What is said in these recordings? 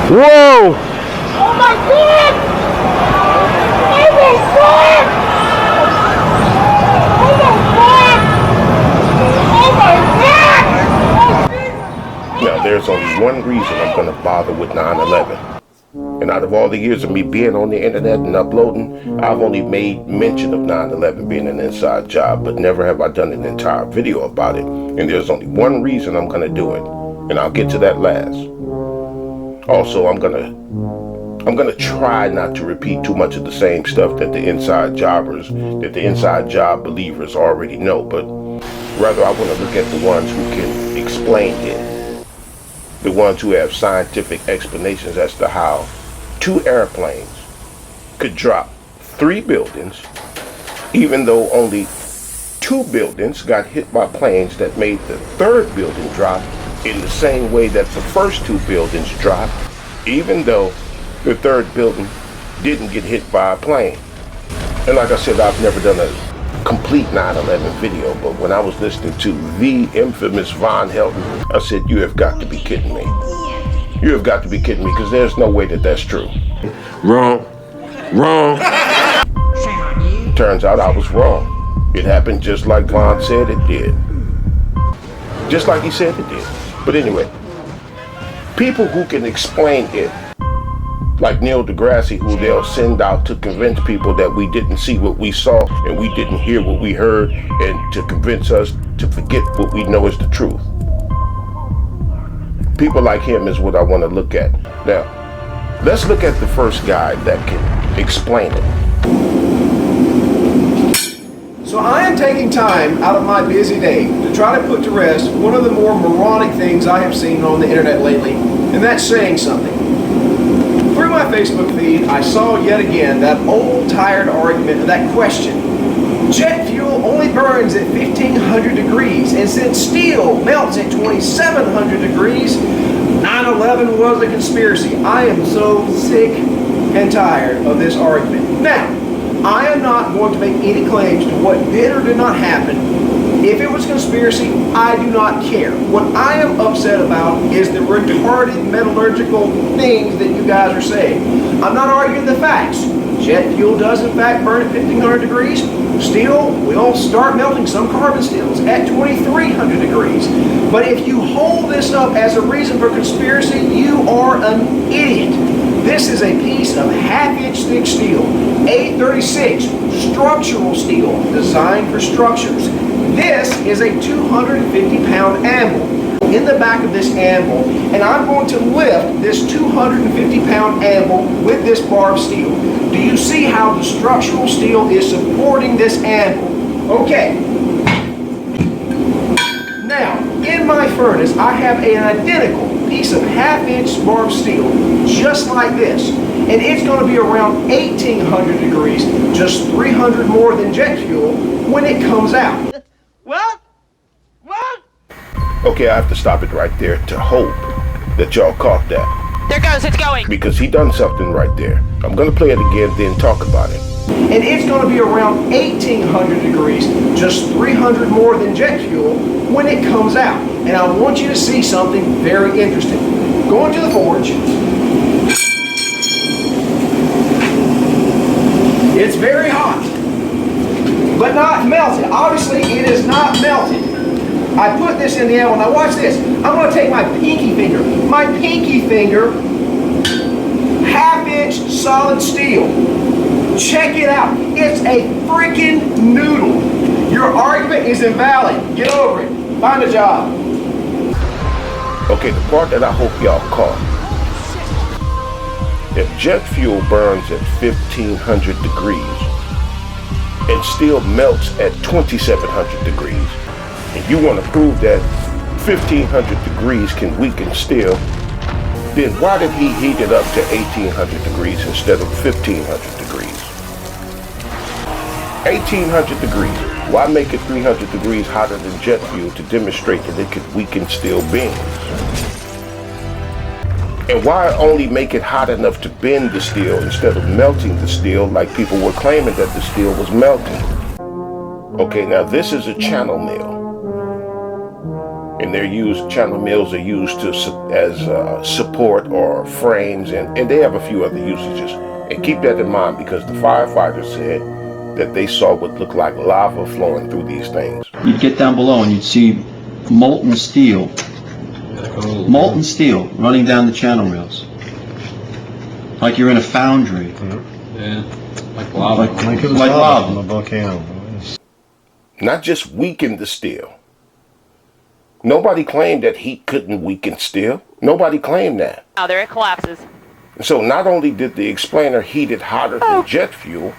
Whoa! Oh my God! Oh my God! Oh my God! Oh my God! Now, there's only one reason I'm going to bother with 9/11. And out of all the years of me being on the internet and uploading, I've only made mention of 9/11 being an inside job, but never have I done an entire video about it. And there's only one reason I'm going to do it, and I'll get to that last. Also, I'm gonna try not to repeat too much of the same stuff that the inside job believers already know, but rather I want to look at the ones who can explain it. The ones who have scientific explanations as to how 2 airplanes could drop 3 buildings, even though only 2 buildings got hit by planes that made the 3rd building drop in the same way that the first 2 buildings dropped, even though the 3rd building didn't get hit by a plane. And like I said, I've never done a complete 9/11 video, but when I was listening to the infamous Von Helton, I said, you have got to be kidding me. You have got to be kidding me, because there's no way that that's true. Wrong. Turns out I was wrong. It happened just like Von said it did. Just like he said it did. But anyway, people who can explain it, like Neil deGrasse, who they'll send out to convince people that we didn't see what we saw and we didn't hear what we heard, and to convince us to forget what we know is the truth. People like him is what I want to look at. Now, let's look at the first guy that can explain it. So I am taking time out of my busy day to try to put to rest one of the more moronic things I have seen on the internet lately, and that's saying something. Through my Facebook feed, I saw yet again that old tired argument, that question. Jet fuel only burns at 1,500 degrees, and since steel melts at 2,700 degrees, 9/11 was a conspiracy. I am so sick and tired of this argument. Now, I am not going to make any claims to what did or did not happen. If it was conspiracy, I do not care. What I am upset about is the retarded metallurgical things that you guys are saying. I'm not arguing the facts. Jet fuel does in fact burn at 1,500 degrees. Steel will start melting, some carbon steels, at 2,300 degrees. But if you hold this up as a reason for conspiracy, you are an idiot. This is a piece of half-inch thick steel, A36 structural steel designed for structures. This is a 250-pound anvil. In the back of this anvil, and I'm going to lift this 250-pound anvil with this bar of steel. Do you see how the structural steel is supporting this anvil? Okay. Now, in my furnace, I have an identical piece of half-inch bar of steel, just like this. And it's going to be around 1,800 degrees, just 300 more than jet fuel, when it comes out. What? Okay, I have to stop it right there to hope that y'all caught that. There goes, it's going. Because he done something right there. I'm going to play it again, then talk about it. And it's going to be around 1,800 degrees, just 300 more than jet fuel, when it comes out. And I want you to see something very interesting. Going to the forge. It's very hot, but not melted. Obviously, it is not melted. I put this in the anvil. Now watch this. I'm going to take my pinky finger. My pinky finger, half-inch solid steel. Check it out. It's a freaking noodle. Your argument is invalid. Get over it. Find a job. Okay, the part that I hope y'all caught. If jet fuel burns at 1,500 degrees and steel melts at 2,700 degrees, and you want to prove that 1,500 degrees can weaken steel, then why did he heat it up to 1,800 degrees instead of 1,500 degrees? 1,800 degrees. Why make it 300 degrees hotter than jet fuel to demonstrate that it could weaken steel beams? And why only make it hot enough to bend the steel instead of melting the steel like people were claiming that the steel was melting? Okay, now this is a channel mill. And they're used, channel mills are used to as support or frames, and they have a few other usages. And keep that in mind, because the firefighters said that they saw what looked like lava flowing through these things. You'd get down below and you'd see molten steel running down the channel rails, like you're in a foundry. Yeah, like lava. Like lava. From a volcano. Not just weaken the steel. Nobody claimed that heat couldn't weaken steel. Nobody claimed that. Now there it collapses. So not only did the explainer heat it hotter than jet fuel,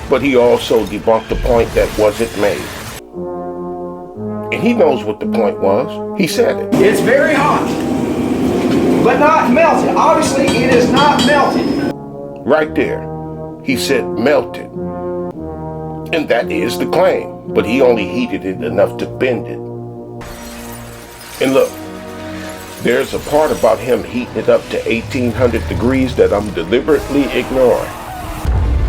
but he also debunked the point that wasn't made. And he knows what the point was. He said it. It's very hot, but not melted. Obviously, it is not melted. Right there. He said melted. And that is the claim. But he only heated it enough to bend it. And look, there's a part about him heating it up to 1800 degrees that I'm deliberately ignoring.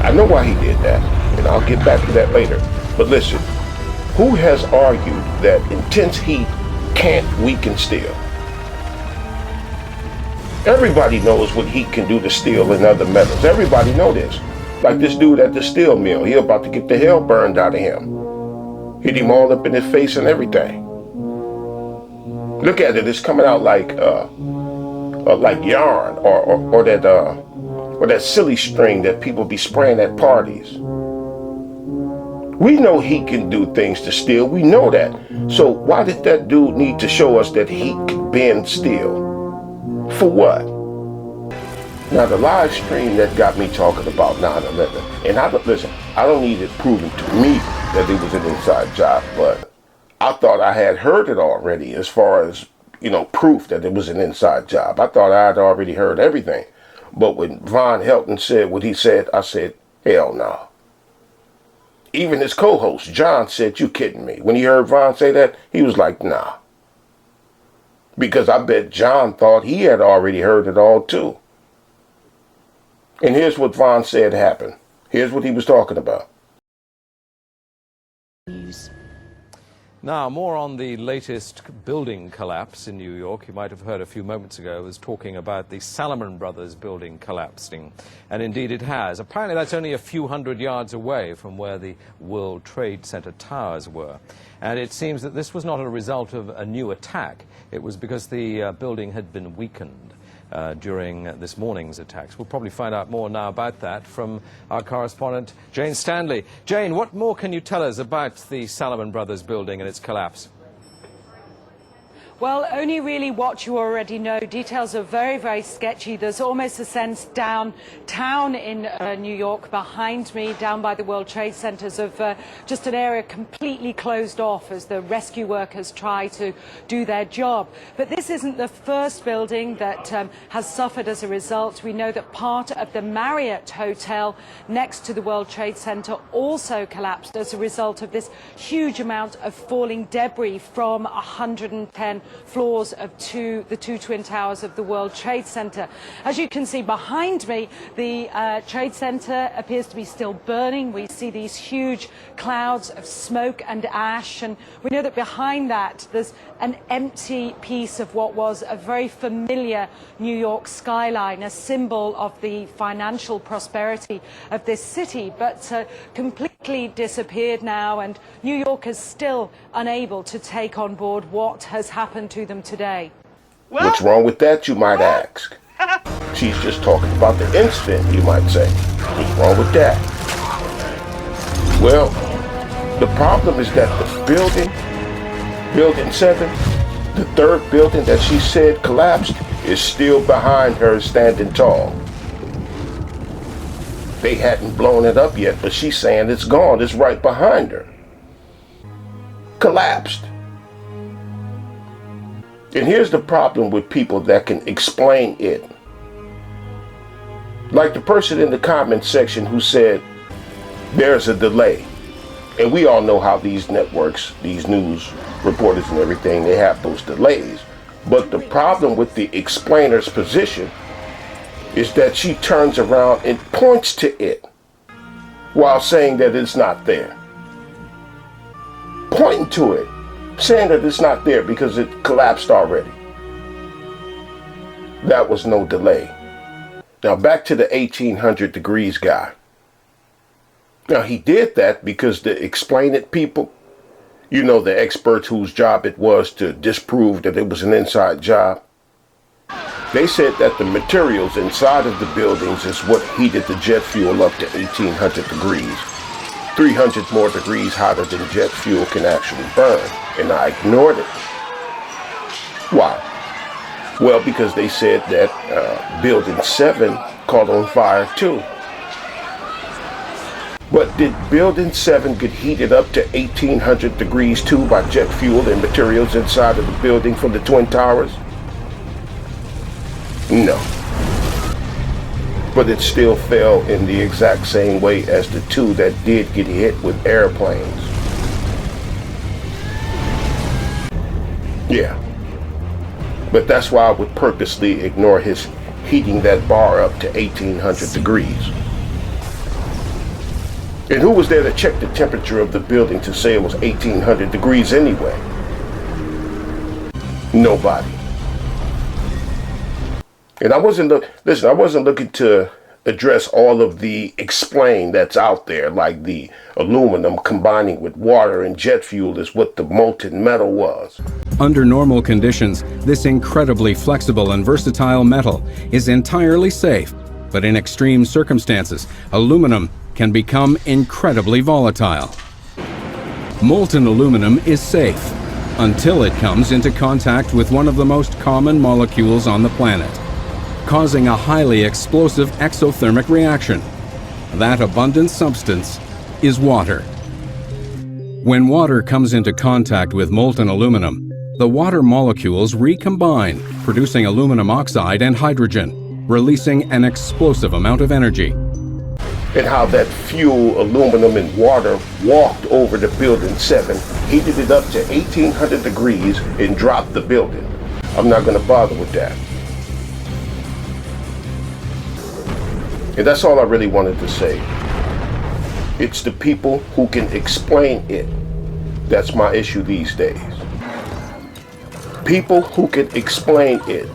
I know why he did that, and I'll get back to that later. But listen, who has argued that intense heat can't weaken steel? Everybody knows what heat can do to steel and other metals. Everybody know this. Like this dude at the steel mill, he about to get the hell burned out of him. Hit him all up in his face and everything. Look at it, it's coming out like yarn or that silly string that people be spraying at parties. We know heat can do things to steel, we know that. So why did that dude need to show us that heat can bend steel? For what? Now the live stream that got me talking about 9/11, and I don't need it proven to me that it was an inside job, but I thought I had heard it already as far as, proof that it was an inside job. I thought I had already heard everything. But when Von Helton said what he said, I said, hell no. Even his co-host, John, said, you kidding me? When he heard Von say that, he was like, nah. Because I bet John thought he had already heard it all too. And here's what Von said happened. Here's what he was talking about. Now, more on the latest building collapse in New York. You might have heard a few moments ago I was talking about the Salomon Brothers building collapsing. And indeed it has. Apparently that's only a few hundred yards away from where the World Trade Center towers were. And it seems that this was not a result of a new attack. It was because the building had been weakened during this morning's attacks. We'll probably find out more now about that from our correspondent, Jane Stanley. Jane, what more can you tell us about the Salomon Brothers building and its collapse? Well, only really what you already know. Details are very, very sketchy. There's almost a sense downtown in New York behind me, down by the World Trade Centers, of just an area completely closed off as the rescue workers try to do their job. But this isn't the first building that has suffered as a result. We know that part of the Marriott Hotel next to the World Trade Center also collapsed as a result of this huge amount of falling debris from 110 floors of the two twin towers of the World Trade Center. As you can see behind me, the Trade Center appears to be still burning. We see these huge clouds of smoke and ash, and we know that behind that there's an empty piece of what was a very familiar New York skyline, a symbol of the financial prosperity of this city, but completely disappeared now, and New York is still unable to take on board what has happened to them today. What's wrong with that, you might ask? She's just talking about the incident, you might say. What's wrong with that? Well, the problem is that the building 7, the third building that she said collapsed, is still behind her standing tall. They hadn't blown it up yet, but she's saying it's gone. It's right behind her. Collapsed. And here's the problem with people that can explain it. Like the person in the comment section who said, there's a delay. And we all know how these networks, these news reporters and everything, they have those delays. But the problem with the explainer's position is that she turns around and points to it while saying that it's not there. Pointing to it saying that it's not there because it collapsed already. That was no delay. Now back to the 1800 degrees guy. Now he did that because the explain it people, you know, the experts whose job it was to disprove that it was an inside job, they said that the materials inside of the buildings is what heated the jet fuel up to 1800 degrees. 300 more degrees hotter than jet fuel can actually burn. And I ignored it. Why? Well, because they said that Building 7 caught on fire too. But did Building 7 get heated up to 1800 degrees too by jet fuel and materials inside of the building from the Twin Towers? No. But it still fell in the exact same way as the two that did get hit with airplanes. Yeah. But that's why I would purposely ignore his heating that bar up to 1800 degrees. And who was there to check the temperature of the building to say it was 1800 degrees anyway? Nobody. And I wasn't looking to address all of the explain that's out there, like the aluminum combining with water and jet fuel is what the molten metal was. Under normal conditions, this incredibly flexible and versatile metal is entirely safe, but in extreme circumstances, aluminum can become incredibly volatile. Molten aluminum is safe until it comes into contact with one of the most common molecules on the planet, causing a highly explosive exothermic reaction. That abundant substance is water. When water comes into contact with molten aluminum, the water molecules recombine, producing aluminum oxide and hydrogen, releasing an explosive amount of energy. And how that fuel, aluminum, and water walked over to Building 7, heated it up to 1800 degrees, and dropped the building. I'm not going to bother with that. And that's all I really wanted to say. It's the people who can explain it. That's my issue these days. People who can explain it.